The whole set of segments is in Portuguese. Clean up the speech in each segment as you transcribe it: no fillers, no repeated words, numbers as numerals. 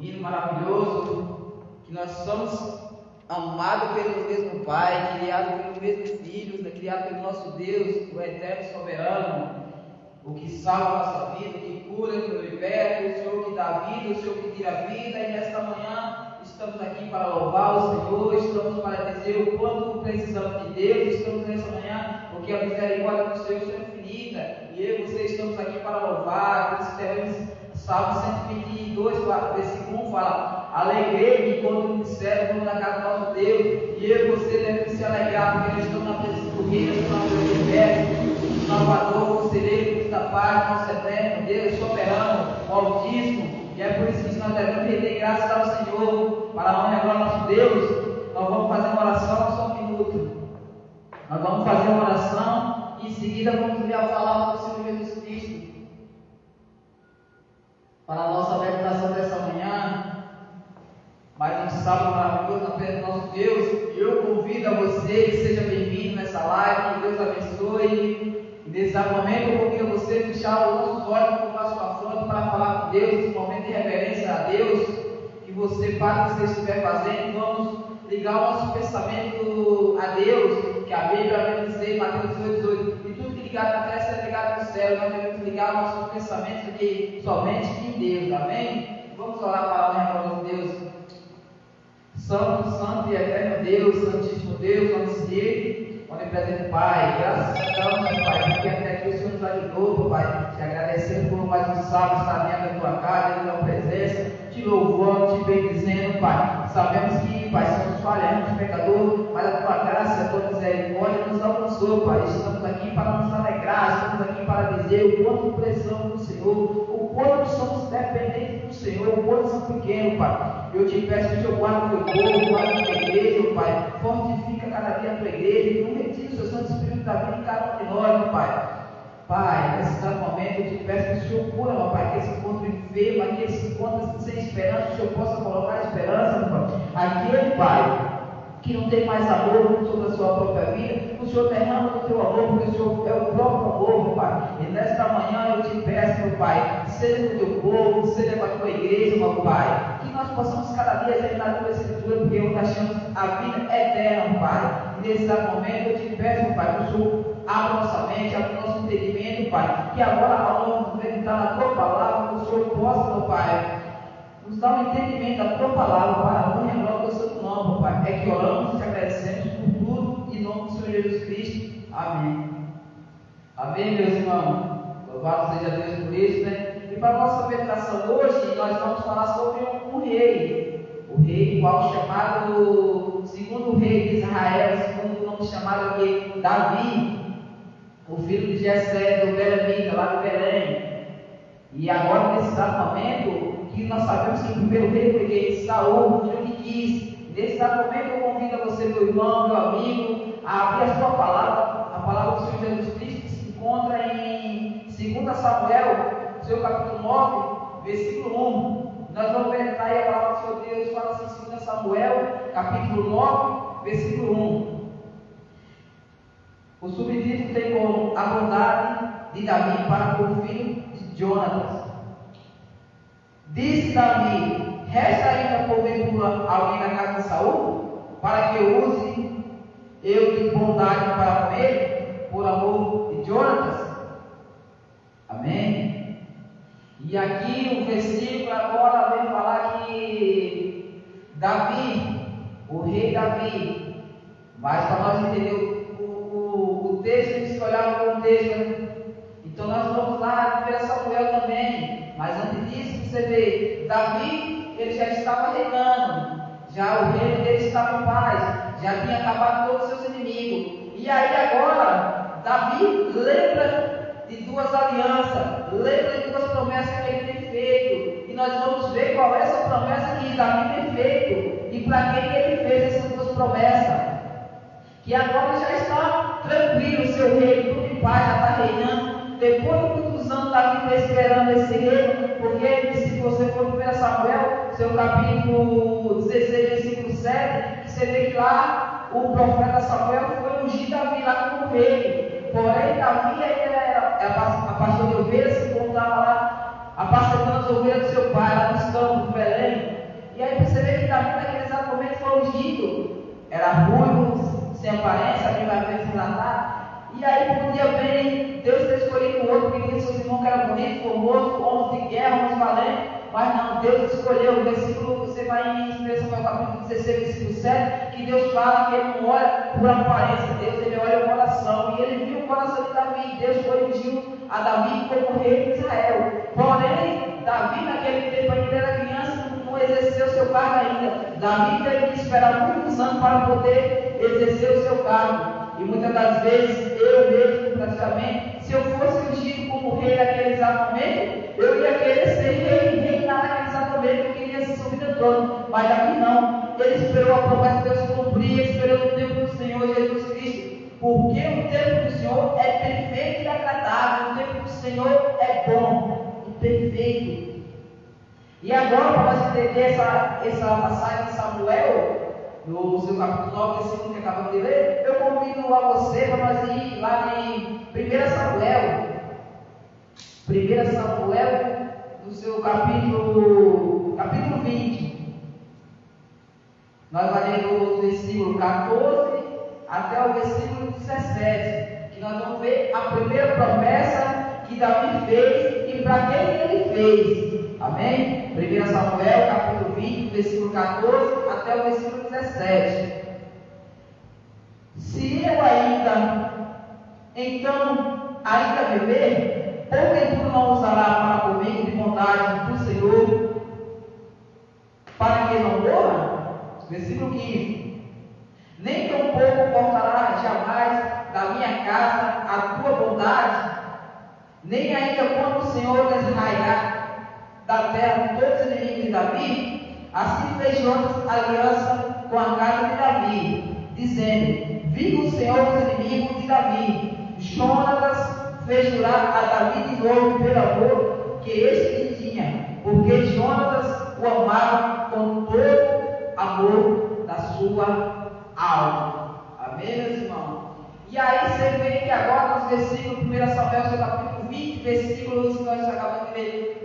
hino maravilhoso, que nós somos amados pelo mesmo Pai, criados pelo mesmo Filho, criado pelo nosso Deus, o eterno soberano, o que salva a nossa vida, o que cura, o que liberta, o Senhor que dá vida, o Senhor que tira a vida. E nesta manhã estamos aqui para louvar o Senhor, estamos para dizer o quanto precisamos de Deus, estamos nessa manhã porque a misericórdia do Senhor é infinita, e eu e você estamos aqui para louvar. Consideramos Salmo 122, versículo 1 fala: alegrei-me quando me disseram, vamos na casa do nosso Deus. E eu e você devemos se alegrar, porque nós estamos na presença do Rei, nós estamos na presença do universo, Salvador, Conselheiro, Cristo da Paz, nosso eterno Deus, soberano, Altíssimo. E é por isso que nós devemos render graças ao Senhor, para a honra e glória do nosso Deus. Nós vamos fazer uma oração, só um minuto. Nós vamos fazer uma oração e em seguida vamos ler a palavra do Senhor Jesus Cristo. Para a nossa meditação dessa manhã, mais um sábado maravilhoso na presença do nosso Deus. Eu convido a você que seja bem-vindo nessa live, que Deus abençoe. E nesse momento eu convido a você a fechar os nossos olhos com a sua fronte para falar com Deus, nesse momento de reverência a Deus, que você, para o que você estiver fazendo, vamos ligar o nosso pensamento a Deus, que a Bíblia vai dizer, Mateus 18, e tudo que ligar na terra será ligado no céu. Nós devemos ligar nossos pensamentos aqui somente em Deus, amém? Vamos orar para a honra de Deus. Santo, santo e eterno Deus, santíssimo Deus, onisciente, onipresente Pai, graças te damos, Pai, porque até aqui o Senhor nos ajudou, Pai, te agradecendo por mais um sábado estar dentro da tua casa, dentro da tua presença, te louvando, te bendizendo, Pai. Sabemos que, Pai, somos falhantes, pecadores, mas a tua graça e a tua misericórdia nos alcançou, Pai. Estamos aqui para nos alegrar, estamos aqui para dizer o quanto precisamos do Senhor, o quanto somos dependentes do Senhor, o quanto somos pequenos, Pai. Eu te peço que o Senhor guarde o teu povo, guarde a tua igreja, Pai. Fortifica cada dia a tua igreja, e não retire o seu Santo Espírito da vida em cada um de nós, Pai. Pai, nesse exato momento eu te peço que o Senhor cura, meu Pai, que esse encontro enfermo, aquele que se encontra sem esperança, o Senhor possa colocar esperança, meu Pai. Aquele, Pai, que não tem mais amor sobre a sua própria vida, o Senhor derrama o teu amor, porque o Senhor é o próprio amor, meu Pai. E nesta manhã eu te peço, meu Pai, seja com o teu povo, seja com a tua igreja, meu Pai, que nós possamos cada dia examinar a tua escritura, porque nós achamos a vida eterna, meu Pai. E nesse exato momento eu te peço, meu Pai, que o Senhor abra nossa mente, abra o nosso entendimento, Pai, que agora ao longo do meditar na tua palavra, que o Senhor possa, meu Pai, nos dá um entendimento da tua palavra, para a honra e a glória do seu nome, meu Pai. É que oramos e te agradecemos por tudo, em nome do Senhor Jesus Cristo. Amém. Amém, meus irmãos. Louvado seja Deus por isso, né? E para a nossa meditação hoje, nós vamos falar sobre um rei. O rei igual chamado, segundo rei de Israel, segundo o nome chamado aqui, Davi, o filho de Jessé, do Belemita, lá de Belém. E agora, nesse exato momento, que nós sabemos que o primeiro rei foi quem? Saul, o filho de Quis. Nesse exato momento, eu convido a você, meu irmão, meu amigo, a abrir a sua palavra, a palavra do Senhor Jesus Cristo, que se encontra em 2 Samuel, seu capítulo 9, versículo 1. Nós vamos ver aí a palavra do Senhor Deus, fala assim, 2 Samuel, capítulo 9, versículo 1. O subtítulo tem como a bondade de Davi para com o filho de Jonatas. Disse Davi: resta ainda porventura alguém na casa de Saul, para que eu use eu de bondade para com ele, por amor de Jonatas? Amém? E aqui o versículo agora vem falar que Davi, o rei Davi, mas para nós entender o texto, temos que olhar o contexto, né? Então nós vamos lá ver Samuel também, mas antes disso você vê, Davi, ele já estava reinando, já o reino dele estava em paz, já tinha acabado todos os seus inimigos. E aí agora, Davi lembra de duas alianças, lembra de duas promessas que ele tem feito, e nós vamos ver qual é essa promessa que Davi tem feito, e para quem ele fez essas duas promessas. Que agora já está tranquilo o seu reino, tudo em paz, já está reinando. Depois de muitos anos, Davi está esperando esse reino, porque se você for 1 Samuel, seu capítulo 16, versículo 7, você vê que lá o profeta Samuel foi ungir Davi lá como rei. Porém, Davi ainda era pastor de ovelhas, se encontrava lá apacentando as ovelhas do seu pai, lá nos campos de Belém. Davi naquele exato momento foi ungido. Era ruivo, sem aparência, a Bíblia vai ver relatar. E aí podia bem Deus ter escolhido o outro, que tinha seus irmãos que era bonito, formoso, homens de guerra, homens valentes. Mas não, Deus escolheu. O versículo, você vai em 1 Samuel capítulo 16, versículo 7, que Deus fala que Ele não olha por aparência, Deus ele olha o coração. E Ele viu o coração de Davi. Deus foi ungiu a Davi como rei de Israel. Porém, Davi naquele tempo ainda era criança, não exerceu o seu cargo ainda. Davi teve que esperar muitos anos para poder exercer o seu cargo. E muitas das vezes, eu mesmo, praticamente, se eu fosse ungido como rei naquele exato momento, eu ia querer ser rei, reinar naquele exato momento, eu queria subir no trono. Mas Davi não. Ele esperou a promessa de Deus se cumprir, ele esperou o tempo do Senhor Jesus Cristo. Porque o tempo do Senhor é perfeito e agradável, o tempo do Senhor é bom e perfeito. E agora, para nós entender essa passagem de Samuel, no seu capítulo 9, versículo que acabamos de ler, eu convido a você para nós ir lá em 1 Samuel. 1 Samuel, no seu capítulo 20. Nós vamos ler do versículo 14 até o versículo 17, que nós vamos ver a primeira promessa que Davi fez e para quem ele fez. Amém? 1 Samuel, capítulo 20, versículo 14 até o versículo 17. Se eu ainda viver, porventura não usará para comigo de bondade do Senhor, para que não morra? Versículo 15. Nem tampouco cortará jamais da minha casa a tua bondade, nem ainda quando o Senhor desraiar da terra todos os inimigos de Davi. Assim fez Jonas aliança com a casa de Davi, dizendo: viva o Senhor dos inimigos de Davi. Jonas fez jurar a Davi de novo pelo amor que este lhe tinha, porque Jonas o amava com todo amor da sua alma. Amém, meus irmãos? E aí você vê que agora nos versículos 1 Samuel, seu capítulo 20, versículos que nós acabamos de ler,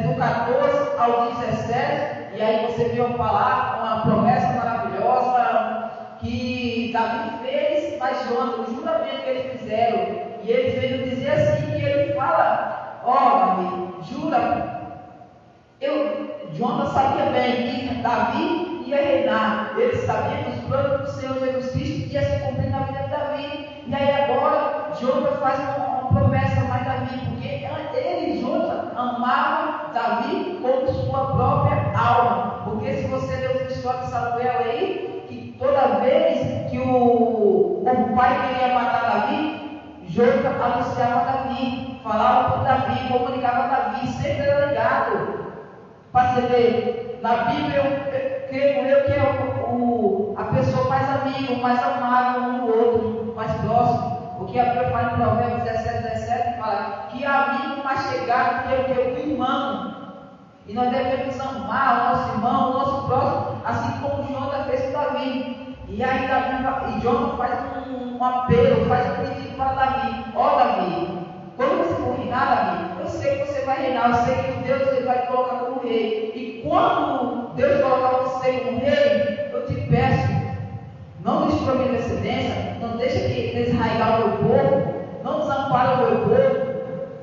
do 14 ao 17, e aí você viu falar uma promessa maravilhosa que Davi fez, mas Jonas, o juramento que eles fizeram, e eles veio dizer assim, que ele fala: Davi, jura. Jonas sabia bem que Davi ia reinar, ele sabia que os planos do Senhor Jesus Cristo ia se cumprir na vida de Davi. E aí agora Jonas faz uma promessa mais Davi, porque ele, Jonas, amava Davi como sua própria alma. Porque se você ler a história de Samuel aí, que toda vez que o pai queria matar Davi, Jonas anunciava Davi, falava por Davi, comunicava Davi, sempre era ligado. Para você ver, na Bíblia, eu creio que é a pessoa mais amiga, mais amável um do outro, mais próximo. Porque a Bíblia fala em Provérbios 17, fala que amigo mais chegado que o irmão. E nós devemos amar o nosso irmão, o nosso próximo, assim como Jonas fez com Davi. E aí Jonas faz um apelo, faz um pedido para Davi: Davi, quando você for reinar, Davi, eu sei que você vai reinar, eu sei que Deus ele vai te colocar como rei. E quando Deus colocar você como rei, eu te peço, não destrua minha descendência, não deixa que desraigar o meu povo, não desampara o meu povo.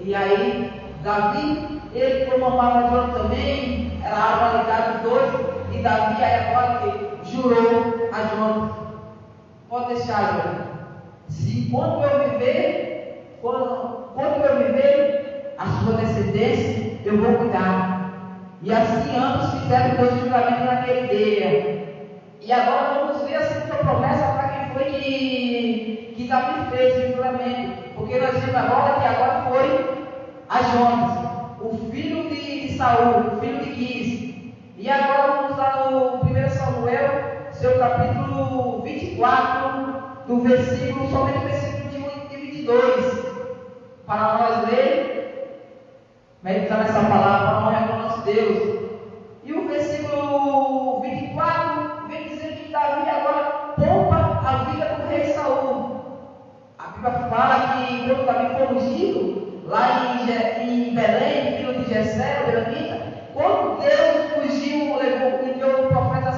E aí, Davi, ele como amava Jonas também, era a alma ligada dos dois, e Davi aí agora que jurou a Jonas: pode deixar, Jonas, se enquanto eu viver, quando eu viver, a sua descendência eu vou cuidar. E assim ambos fizeram dois julgamentos naquele dia. E agora vamos ver a segunda promessa para quem foi que Davi fez o juramento. Porque nós vimos agora que agora foi a Jonas, o filho de Saul, o filho de Quis. E agora vamos lá no 1 Samuel, seu capítulo 24, do versículo, somente o versículo de 1 e 22. Para nós ler, meditar nessa palavra, para honrar o nosso Deus. E o versículo 24 vem dizer que Davi agora poupa a vida do rei Saul. A Bíblia fala que quando Davi foi ungido, lá em Belém, filho de Jessé, o Beramita, quando Deus ungiu, enviou o profeta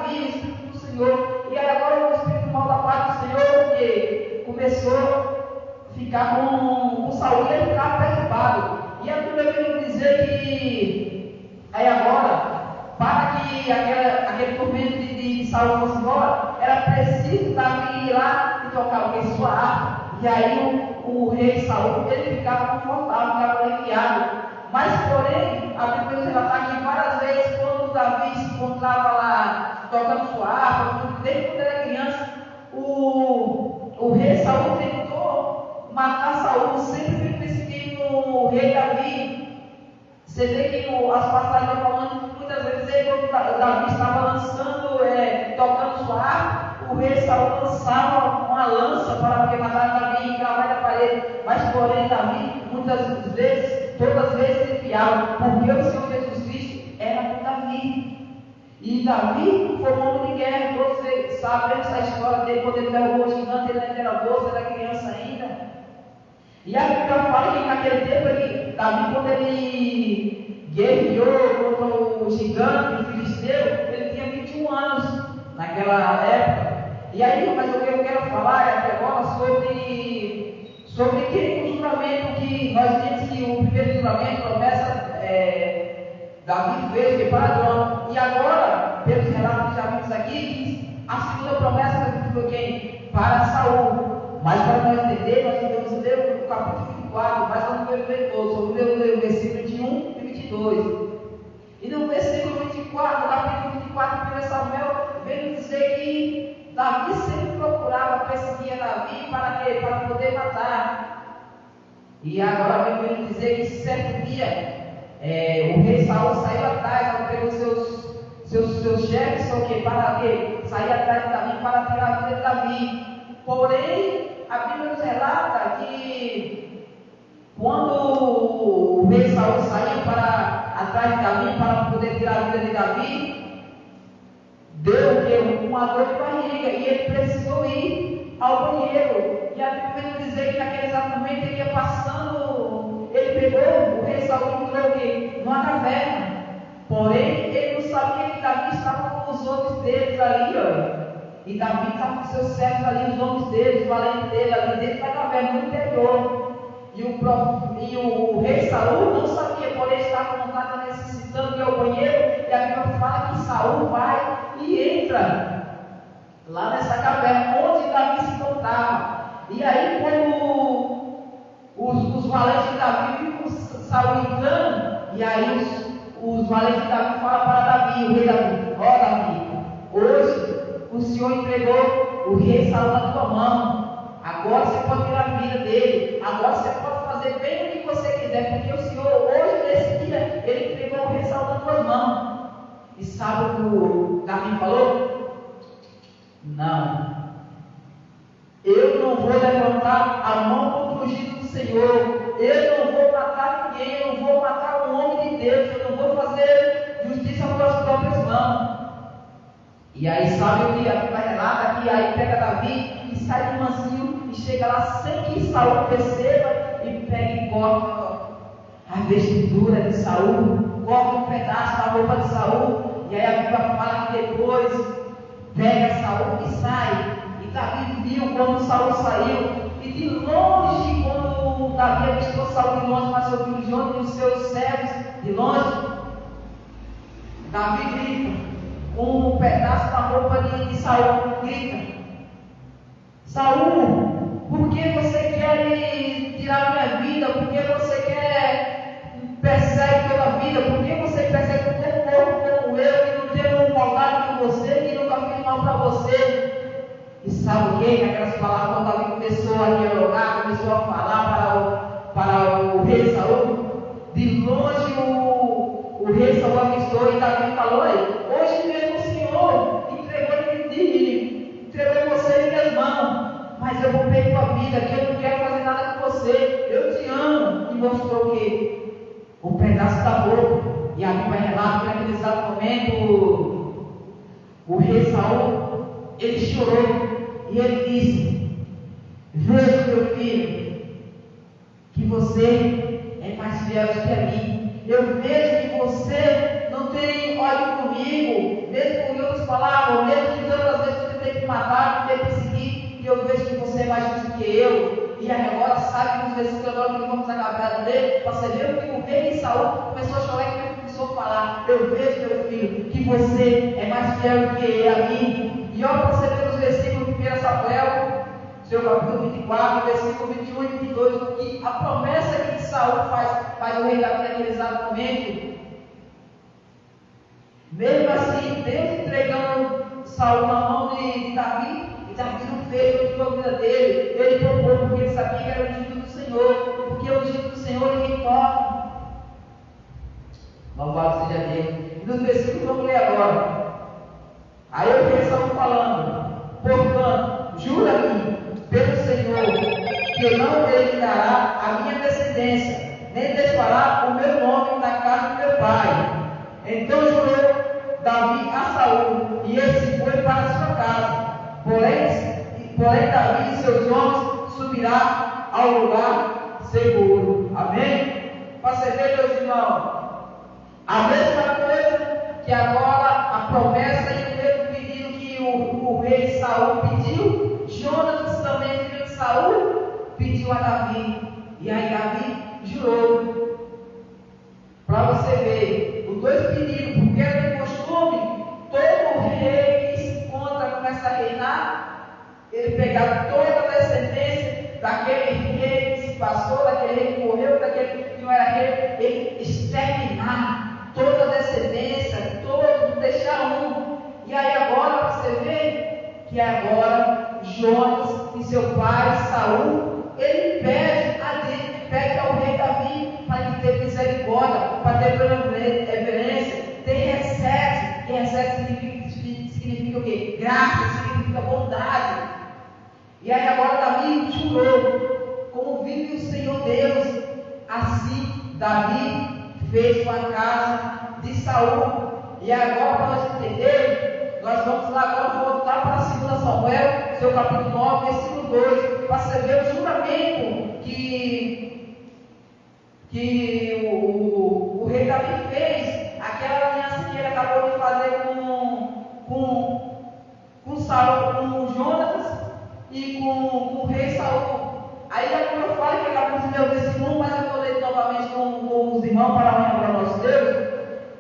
Davi, o Espírito do Senhor. E aí agora o Espírito mal da parte do Senhor, porque começou a ficar com Saul e ele ficava perturbado. E a Bíblia vem dizer que aí agora, para que aquele tormento de Saul fosse embora, era preciso Davi ir lá e tocar o sua harpa. E aí o rei Saul, ele ficava confortável, ficava aliviado. Mas porém, a Bíblia relata que várias vezes, quando Davi se encontrava lá tocando sua harpa, desde quando era criança, o rei Saul tentou matar Saul, sempre perseguindo o rei Davi. Você vê que as passagens estão falando que muitas vezes, quando Davi estava lançando, tocando sua harpa, o rei Saul lançava uma lança para poder matar Davi e cravar na parede. Mas porém, Davi, muitas vezes, todas as vezes enfiava, porque o Senhor Jesus Cristo era com Davi. E Davi foi um homem de guerra, todos sabemos a história dele, quando ele derrubou o gigante, ele ainda era moço, era criança ainda. E a Bíblia fala que naquele tempo, Davi, quando ele guerreou contra o gigante, o filisteu, ele tinha 21 anos naquela época. E aí, mas o que eu quero falar é aqui agora sobre aquele juramento que nós vimos que o primeiro juramento, promessa, Davi fez que para João. E agora, pelos relatos que já vimos aqui, a segunda promessa foi quem? Para Saul. Mas para nós entender, nós devemos ler o capítulo 24, mas vamos ver todos, vamos ler o versículo 21 e 22. E no versículo 24, no capítulo 24 de 1 Samuel, vem dizer que Davi sempre procurava perseguir Davi para poder matar. E agora vem dizer que certo dia o rei Saul saiu atrás, pegou seus chefes, para sair atrás de Davi para tirar a vida de Davi. Porém, a Bíblia nos relata que quando o rei Saul saiu atrás de Davi para poder tirar a vida de Davi, deu uma dor de barriga e ele precisou ir ao banheiro. E a Bíblia vai dizer que naquele exato momento ele ia passando, ele pegou, o rei Saul entrou numa caverna. Porém, ele não sabia que Davi estava com os homens deles ali, olha. E Davi estava com seus servos ali, os homens dele, os valentes dele, ali dentro da caverna, no interior. E o rei Saul não sabia, porém estava com vontade, necessitando de ir ao banheiro. E a Bíblia fala que Saul vai e entra lá nessa caverna onde Davi se encontrava. E aí, quando os valentes de Davi viram Saul entrando, e aí os valentes de Davi falam para Davi, o rei Davi: ó Davi, hoje o Senhor entregou o rei Saul na tua mão. Agora você pode tirar a vida dele. Agora você pode fazer bem o que você quiser, porque o Senhor, hoje, nesse dia, ele entregou o rei Saul na tua mão. E sabe o que o Davi falou? Não. Eu não vou levantar a mão contra o ungido do Senhor. Eu não vou matar ninguém. Eu não vou matar um homem de Deus. Eu não vou fazer justiça com as próprias mãos. E aí sabe o que a Bíblia relata? Que aí pega Davi e sai de mansinho e chega lá sem que Saul perceba e pega e corta a vestidura de Saul, corta um pedaço da roupa de Saul. E aí a Bíblia fala que depois pega Saul e sai. E Davi viu quando Saul saiu. E de longe, quando Davi avistou Saul de longe, mas seu filho João e os seus servos de longe, Davi grita com um pedaço da roupa de Saul, grita: Saul, por que você quer tirar minha vida? Por que você persegue pela vida? Por que você persegue o teu povo como eu, que não tenho maldade com você, que nunca fiz mal para você? E sabe o que? Naquelas palavras, quando Davi começou a dialogar, começou a falar para o rei Saul, de longe o rei Saul avistou e Davi falou: hoje mesmo o Senhor entregou você em minhas mãos, mas eu vou perder tua vida, que eu não quero fazer nada com você, eu te amo. E mostrou o quê? Um pedaço da roupa. E a Bíblia relata que naquele exato momento o rei Saul, ele chorou e ele disse: veja, meu filho, que você é mais fiel que a mim. Eu vejo que você não não tem ódio comigo, mesmo com outras palavras, mesmo que tantas vezes eu tentei te matar, tentei perseguir, e eu vejo que você é mais justo que eu. E aí agora sabe que os versículos agora que vamos acabar de ler, para você ver que o rei de Saul começou a chorar e começou a falar: eu vejo, meu filho, que você é mais fiel que a mim. E olha para você ver os versículos de 1 Samuel, seu capítulo 24, versículo 21 e 22, que a promessa que Saul faz ao rei Davi naquele exato momento. Mesmo assim, Deus entregando Saul na mão de Davi, e Davi não fez a vida dele. Ele poupou porque ele sabia que era o ungido do Senhor, porque o ungido do Senhor ninguém toca. Louvado seja Deus. E nos versículos vamos ler agora. Aí o rei Saul falando: portanto, jura-me pelo Senhor que não eliminará a minha descendência, nem desfará o meu nome na casa do meu pai. Então jurou Davi a Saul, e ele se foi para a sua casa. Porém Davi e seus homens subirá ao lugar seguro. Amém? Para você ver, meus irmãos, a mesma coisa que agora a promessa e o mesmo pedido que o rei Saul pediu, Jonatas também, filho de Saul, pediu a Davi. E aí Davi jurou. Para você ver, os dois pedidos, porque é de costume, todo rei que se encontra, começa a reinar, ele pegar toda a descendência daquele rei que se passou, daquele rei que morreu, daquele que não era rei, ele exterminar toda a descendência, todos, deixar um. E aí agora você vê que agora Jonas e seu pai Saul, ele pede a Deus, pede ao rei Davi para que tenha misericórdia, para ter reverência, ter reset, que reset significa o quê? Graça, significa bondade. E aí agora Davi jurou: como vive o Senhor Deus, assim Davi fez com a casa de Saul. E agora, para nós entendermos, nós vamos lá agora voltar para 2 Samuel, seu capítulo 9, versículo 2, para você ver o juramento que o rei Davi fez, aquela aliança que ele acabou de fazer com Saul, com Jonatas e com o rei Saul. Aí como eu falei que acabamos de ler o versículo 1, mas eu vou ler novamente com os irmãos para lembrar nosso Deus.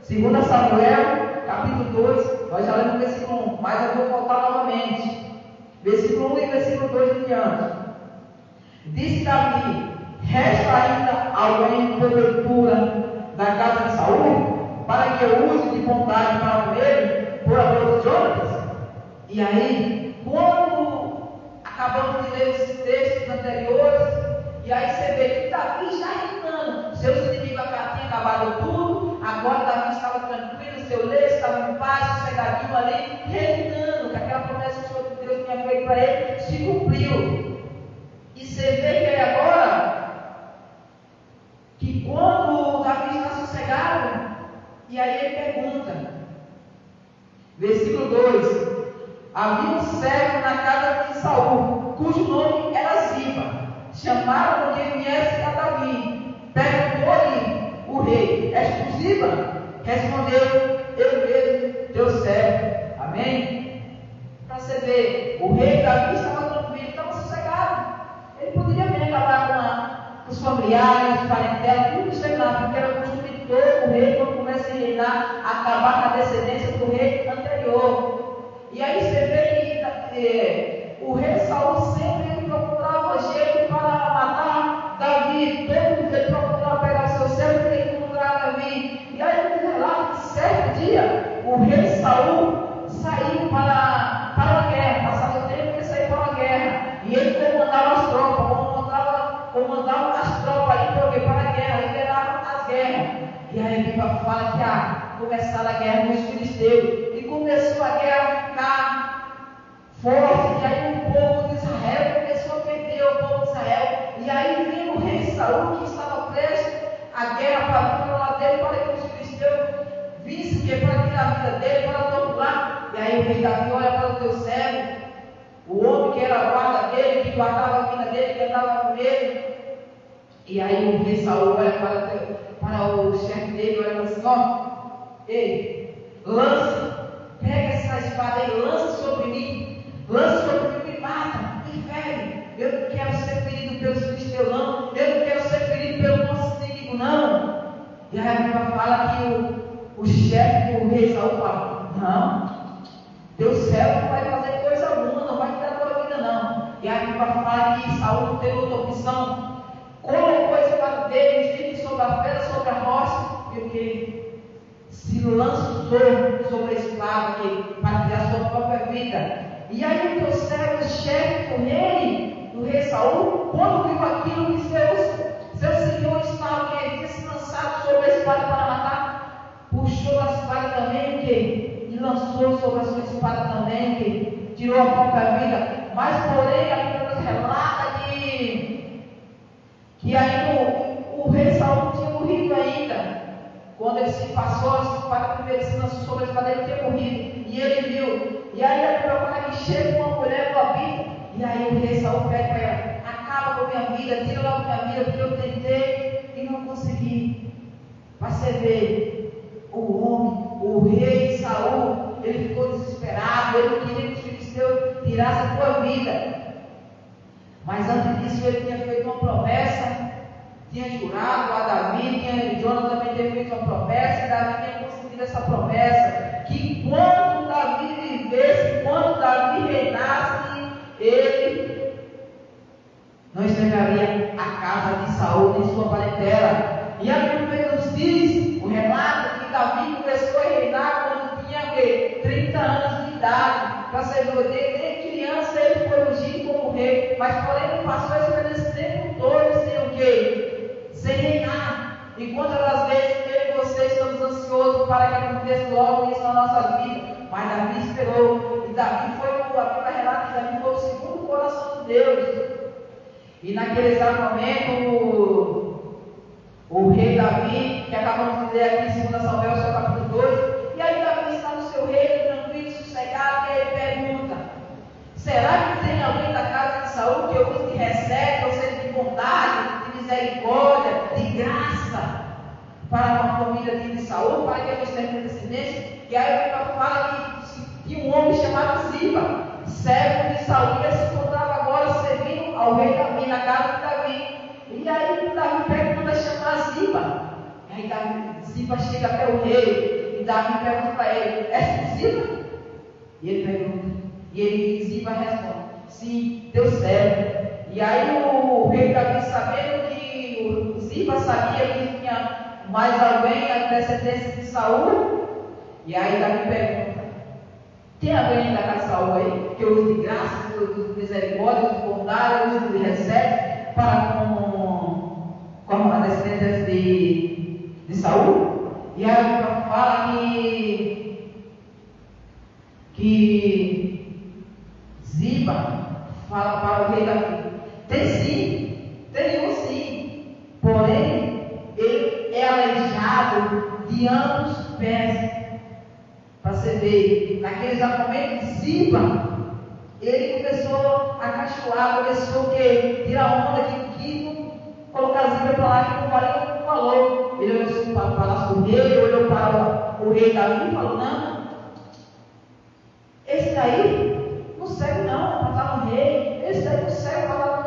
2 Samuel, capítulo 2, nós já lemos o versículo 1, mas eu vou voltar novamente. Versículo 1 e versículo 2 em diante. Disse Davi: resta ainda alguém em cobertura da casa de Saul, para que eu use de bondade para com ele, por amor de Jonatas? E aí, quando acabamos de ler os textos anteriores, e aí você vê que Davi já reinando, seus inimigos tinham acabado tudo, agora Davi estava tranquilo, seu leito estava em paz, sossegadinho ali, reinando, que aquela promessa que Deus tinha feito para ele se cumpriu. E você vê que agora, que quando Davi está sossegado, e aí ele pergunta, versículo 2: havia um servo na casa de Saul, cujo nome era Ziba. Chamaram que viesse a Davi. Perguntou-lhe o rei: és tu Ziba? Respondeu: eu mesmo, teu servo. Amém? Para você ver, o rei Davi estava tranquilo, estava sossegado. Ele poderia vir acabar com os familiares, parentela, tudo exterminar, porque era o costume de todo o rei, quando começa a reinar, acabar com a descendência do rei anterior. E aí você vê que o rei Saul sempre procurava jeito para matar Davi. Todo mundo procurava pegar o seu servo e encontrar Davi. E aí ele relata que certo dia o rei Saul saiu para a guerra. Passava o tempo que saiu para a guerra. E ele comandava as tropas, comandava as tropas ali para a guerra, liderava as guerras. E aí a Bíblia fala que começaram a guerra com os filisteus. E começou a guerra a ficar forte. E aí o povo de Israel começou a perder, o povo de Israel. E aí vem o rei Saul, que estava prestes a guerra para vir para lá dele, para que os filisteus vissem que para tirar a vida dele, para torturar. E aí o rei Davi olha para o teu servo, o homem que era a guarda dele, que guardava a vida dele, que andava com ele. E aí o rei Saul olha para o chefe dele, olha assim: ó, Ei, lance, pega essa espada aí, lance sobre mim, me mata, me fere. Eu não quero ser ferido pelos filisteus, não. Eu não quero ser ferido pelo nosso inimigo, não. E aí a Bíblia fala que o chefe do rei Saul fala: não, teu servo não vai fazer coisa alguma, não vai te dar tua vida, não. E a Bíblia fala que Saul não teve outra opção, colocou a espada dele, fica sobre a pedra, sobre a rocha, e o que? Se lançou sobre a espada para tirar sua própria vida. E aí o teu servo, o chefe do rei Saul, quando viu aquilo, que seu senhor estava tinha se lançado sobre a espada para matar, puxou a espada também, e lançou sobre a sua espada também, tirou a própria vida. Mas porém a Bíblia nos relata que ainda o rei Saul não tinha morrido ainda. Quando ele se passou a espada primeiro, se lançou sobre a espada, ele tinha morrido. E ele viu. E aí a Bíblia fala que chega uma mulher do abismo. E aí o rei Saul pede para ela: acaba com a minha vida, tira logo minha vida, porque eu tentei e não consegui. Para você ver, o rei Saul, ele ficou desesperado, ele não queria que os filisteus tirassem a sua vida. Mas antes disso ele tinha feito uma promessa, tinha jurado a Davi, Jonathan também teve feito uma promessa, e Davi tinha conseguido essa promessa, que quando Davi vivesse, quando Davi reinasse, ele não entregaria a casa de Saul nem sua parentela. E a Bíblia nos diz, o relato, que Davi começou a reinar quando tinha 30 anos de idade. Para ser desde criança ele foi ungido como rei, mas porém ele passou esse tempo todo sem o quê? Sem reinar. E quantas das vezes eu e você estamos ansiosos para que aconteça logo isso na nossa vida, mas Davi esperou, e Davi foi, a Bíblia relata que Davi foi o segundo coração de Deus. E naquele exato momento, o rei Davi, que acabamos de ler aqui em 2 Samuel, seu capítulo 2, e aí Davi está no seu reino, tranquilo, sossegado, e ele pergunta: será que tem alguém da casa de Saul que eu vi que recebe, ou seja, de bondade, de misericórdia, de graça, para uma família de Saul, para que eles tenham descendência? E aí a Bíblia fala que um homem chamado Ziba, servo de Saul, ele se encontrava agora servindo ao rei Davi, na casa de Davi. E aí Davi pega e manda chamar Ziba. E aí Ziba chega até o rei, e Davi pergunta para ele: és tu Ziba? E ele pergunta, e Ziba responde: sim, teu servo. E aí o rei Davi, sabendo que o Ziba sabia que tinha mais alguém, a descendência de Saul, e aí Davi pergunta: tem alguém da casa de Saul aí, que usa de graça, que usa de misericórdia, de bondade, usa de recebe, para com a descendência de Saul? E aí a Bíblia fala que Ziba fala para o rei Davi: tem sim, tem um sim, porém ele é aleijado de ambos os pés. Para você ver, naquele exato momento, Ziba, ele começou a cachoar, começou a tirar onda, que colocar Ziba para lá, que não valia, não falou. Ele olhou assim para o palácio do rei, olhou para o rei Davi e falou: não, esse daí não serve não para estar no rei, esse daí não serve para estar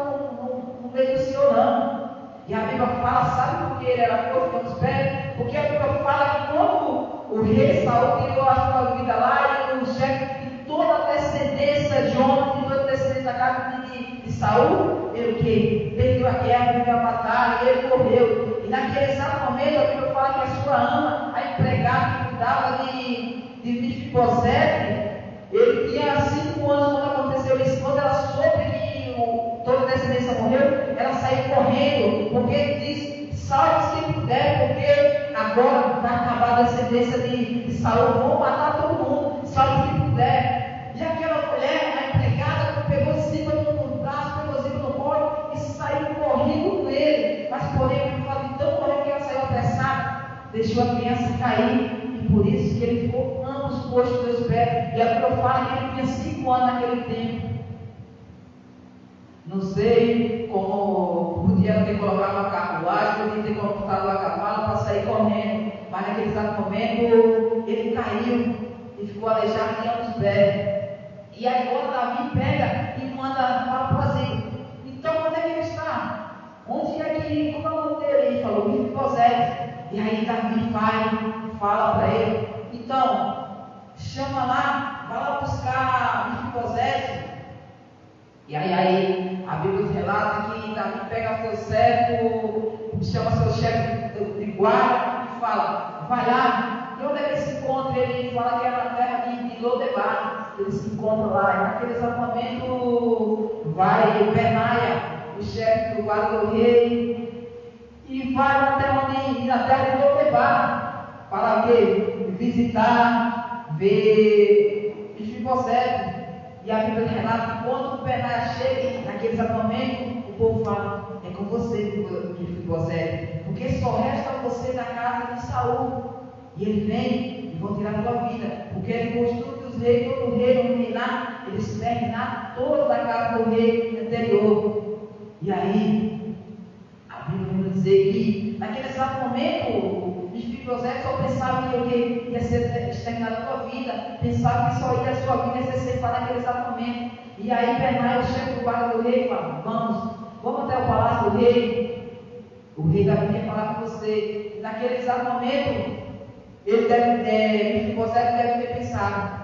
no meio do Senhor, não. E a Bíblia fala, sabe por que ele era forte nos pés? Porque a Bíblia fala que quando o rei Saul tirou a sua vida lá, e o chefe de toda a descendência de Jonathan, de toda a descendência da casa de Saul, ele o quê? Perdeu a guerra, perdeu a batalha, e ele morreu. E naquele exato momento, a Bíblia fala que a sua ama, a empregada que cuidava de Mefibosete, ele tinha 5 anos quando aconteceu isso. Quando ela soube que toda a descendência morreu, ela saiu correndo, porque ele disse: salve se puder, porque agora vai acabar a descendência de Saul, vão matar todo mundo, salve se puder. E aquela mulher, a empregada, pegou Ziba no braço, pegou Ziba no colo e saiu correndo com ele. Mas porém, ele falou de tão correndo que ela saiu apressada, deixou a criança cair, e por isso que ele ficou ambos postos dos pés. E a Bíblia fala que ele tinha 5 anos naquele tempo. Não sei como podia ter colocado uma carruagem, podia ter colocado a cavalo para sair correndo, mas naquele exato momento ele caiu e ficou aleijado de ambos os pés. E agora Davi pega e manda para Ziba. Então, onde é que ele está? Onde é que, como é o nome dele? Ele falou, Mefibosete. E aí Davi fala para ele, então, chama lá, vai lá buscar Mefibosete. E aí a Bíblia relata que Davi pega seu servo, chama seu chefe de guarda e fala, vai lá, e onde é que ele se encontra? Ele fala que é na terra de Lodebar, ele se encontra lá, e naquele exato momento vai Benaia, o chefe do guarda do rei, e vai até onde, na terra de Lodebar, para ver, visitar, ver Mefibosete. E a Bíblia relata que quando o Benaia chega naquele exato momento, o povo fala, é com você, Mefibosete, porque só resta você na casa de Saul. E ele vem e vão tirar a tua vida, porque ele mostrou que os reis, todo rei não reinar, eles terminaram toda a casa do rei anterior. E aí, a Bíblia vai dizer que naquele exato momento, Mefibosete só pensava que ia ser exterminado a tua vida, pensava que só a sua vida ia ser ceifada naquele exato momento. E aí Benaia, o chefe do guarda do rei, fala, vamos até o palácio do rei. O rei Davi quer falar com você. E naquele exato momento, Mefibosete deve ter pensado,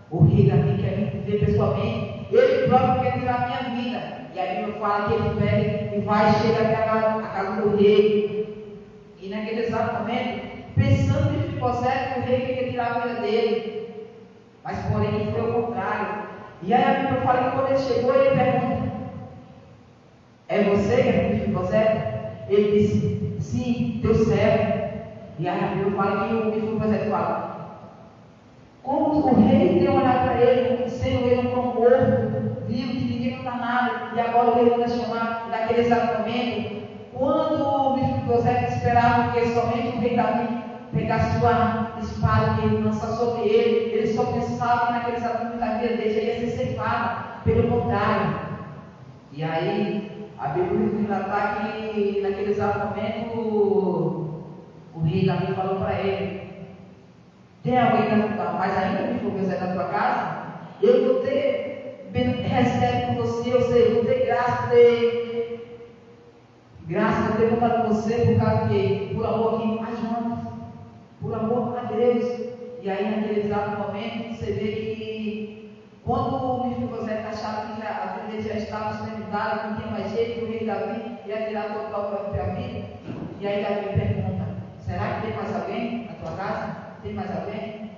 o rei Davi quer me ver pessoalmente, ele próprio quer tirar a minha vida. E a Bíblia fala que ele pega e vai chegar até a casa do rei. E naquele exato momento, pensando em Mefibosete, o rei queria tirar a vida dele. Mas porém foi o contrário. E aí a Bíblia fala que quando ele chegou, ele pergunta, é você que é Mefibosete? Ele disse, sim, teu servo. E aí a Bíblia fala que o Mefibosete fala, como o rei deu olhar para ele, sendo ele um cão morto, viu que ninguém não está nada, e agora o rei manda chamar naquele exato momento, quando o Mefibosete esperava que somente o rei Davi pegasse sua espada e ele lançasse sobre ele só pensava que naquele exato momento a vida dele ia ser ceifada, pelo contrário. E aí a Bíblia relata que naquele exato momento o rei Davi falou para ele, tem alguém mais ainda que for pensar na tua casa? Eu vou ter recebe com você, ou seja, vou ter graça de ter contado com você por causa que, por amor aqui a Jonas, por amor a Deus. E aí naquele exato momento você vê que quando o Mefibosete achava que a vida dele já estava experimentada, não tinha mais jeito, o rei Davi ia tirar a tua própria vida. E aí Davi pergunta, será que tem mais alguém na tua casa? Tem mais alguém?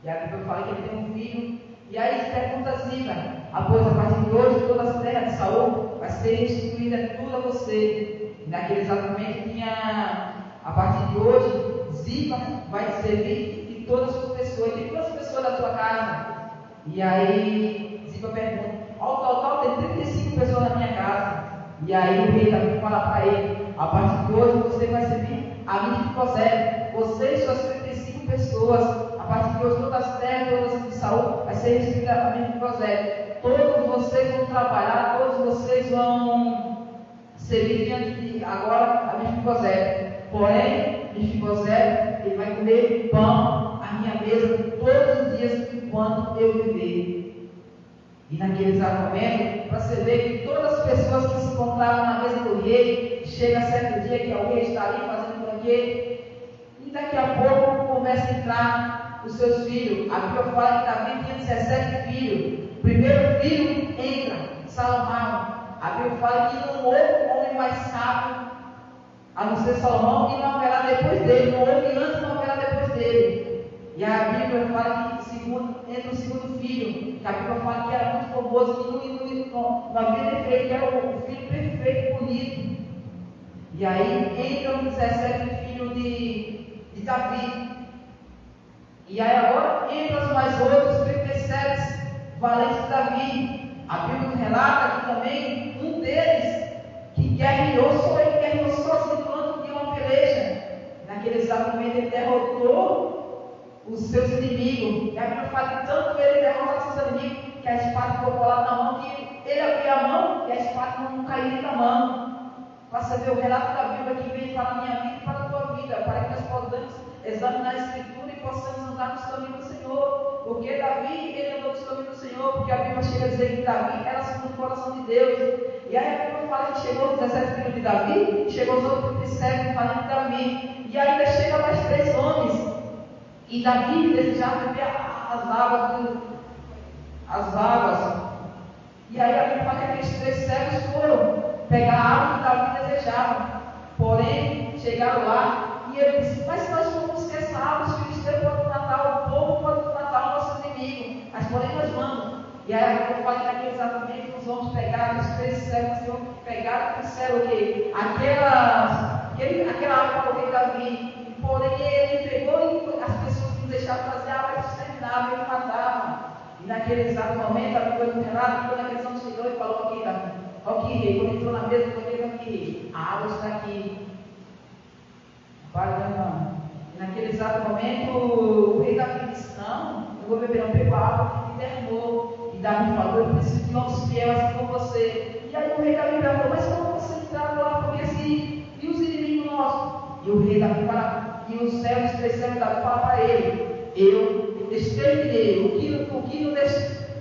E a Bíblia fala que ele tem um filho. E aí ele pergunta a Ziba, após a partir de hoje, toda a terra de Saul vai ser restituída tudo a você. E naquele exato momento tinha, a partir de hoje, Ziba vai te servir e todas as suas pessoas. Tem quantas pessoas da tua casa? E aí Ziba pergunta, ao total tem 35 pessoas na minha casa. E aí o rei Davi fala para ele, a partir de hoje você vai servir a Mefibosete, você e suas 35 pessoas. A partir de hoje todas as terras, todas as de Saul vai ser restituída a Mefibosete. Todos vocês vão trabalhar, todos vocês vão servir diante de agora a Mefibosete. Porém, Mefibosete, ele vai comer pão à minha mesa todos os dias enquanto eu viver. E naquele exato momento, para você ver que todas as pessoas que se encontravam na mesa do rei, chega certo dia que o rei está ali fazendo um banquete, e daqui a pouco começa a entrar os seus filhos. A Bíblia fala que Davi tinha 17 filhos. O primeiro filho entra, Salomão. A Bíblia fala que não houve homem mais sábio a não ser Salomão, e não haverá depois dele, não houve antes, não haverá depois dele. E a Bíblia fala que entra o segundo filho, que a Bíblia fala que era muito famoso, que não havia defeito, que era o filho perfeito e bonito. E aí entra os 17 filhos de Davi. E aí agora entra os mais outros 37 valentes de Davi. A Bíblia relata que também um deles que guerreou sozinho durante uma peleja. Naquele exato momento ele derrotou os seus inimigos. E a Bíblia fala que tanto ele derrotou os seus inimigos que a espada ficou colada na mão, que ele abriu a mão e a espada não caiu da mão. Para você ver o relato da Bíblia que vem para a minha vida e para a tua vida, para que nós possamos examinar a Escritura e possamos andar nos caminhos do Senhor. Porque Davi, ele andou nos caminhos do Senhor, porque a Bíblia chega a dizer que Davi era segundo o coração de Deus. E aí a Bíblia fala que chegou os 17 filhos de Davi, chegou os outros 37 falando de Davi. E ainda chega mais 3 homens. E Davi desejava beber as águas. E aí a Bíblia fala que aqueles 3 servos foram pegar a água que Davi desejava. Porém, chegaram lá e ele disse: mas se nós formos que essa água, os filisteus podem matar o povo, podem matar o nosso inimigo. Mas porém nós vamos. E aí a Bíblia fala que naquele exatamente os homens pegaram, os 3 servos pegaram e disseram o quê? Aquela água para o rei Davi. Porém ele pegou e as pessoas que não deixavam fazer água, eles terminavam, eles matavam. E naquele exato momento, a Bíblia do relato, quando a questão chegou e falou: aqui, Davi, aqui, rei, quando entrou na mesa, falou: aqui, a água está aqui. Vai, meu irmão. E naquele exato momento, o rei Davi disse: não, eu vou beber, não, pegou a água e derramou. E Davi falou: eu preciso de homens fiéis assim como você. E aí o rei Davi perguntou: mas como você entrava lá? Porque se e os inimigos nossos? E o rei Davi fala, e os servos, 3 servos Davi fala para ele: eu exterminei o que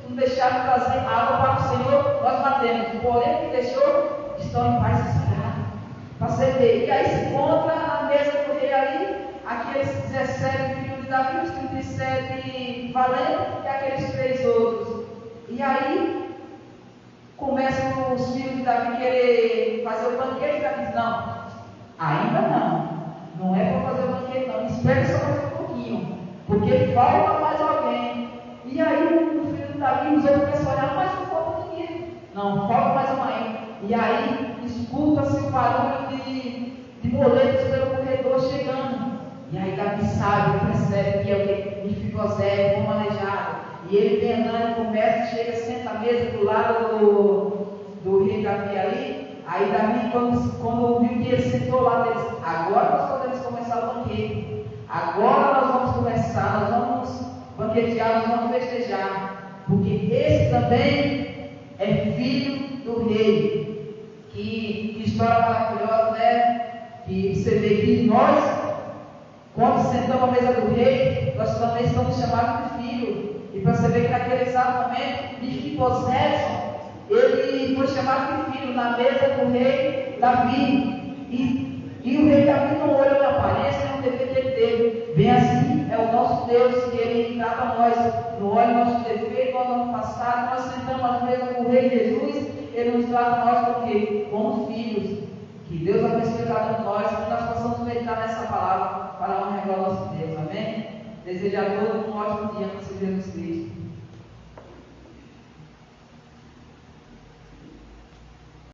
não deixaram trazer água para o Senhor, nós matemos. Porém, o que deixou, estão em paz e sagrado. Para você ver. E aí se encontra na mesa do rei ali, aqueles 17 filhos de Davi, os 37 valentes e aqueles 3 outros. E aí começam os filhos de Davi querer fazer o banquete. E Davi diz: não, ainda não. Não é para fazer o banquete, não. Espere só mais um pouquinho, porque falta mais alguém. E aí o filho de Davi, os outros começam a olhar: mas não falta ninguém. Não, falta mais um ainda. E aí escuta-se o barulho de boletos pelo corredor chegando. E aí Davi sabe, percebe que é o que? Mefibosete, bom manejado. E ele vem andando, começa, chega, senta à mesa do lado do rei Davi ali. Aí Davi, quando viu que ele sentou lá, ele disse: agora nós podemos começar o banquete. Agora nós vamos começar, nós vamos banquetear, nós vamos festejar. Porque esse também é filho do rei. Que história maravilhosa, né? Que você vê que nós, quando sentamos à mesa do rei, nós também somos chamados de filho. E para você ver que naquele exato momento, Mefibosete, ele foi chamado de filho na mesa do rei Davi. E o rei Davi não olha na aparência, não defeito que ele teve. Bem assim é o nosso Deus, que ele trata nós. Não olha o nosso defeito, o nosso passado. Nós sentamos à mesa com o rei Jesus, ele nos trata nós porque como filhos. Que Deus abençoe cada um de nós, que nós possamos meditar nessa palavra para honrar o nosso Deus. Amém? Desejo a todos um ótimo dia no Senhor Jesus Cristo.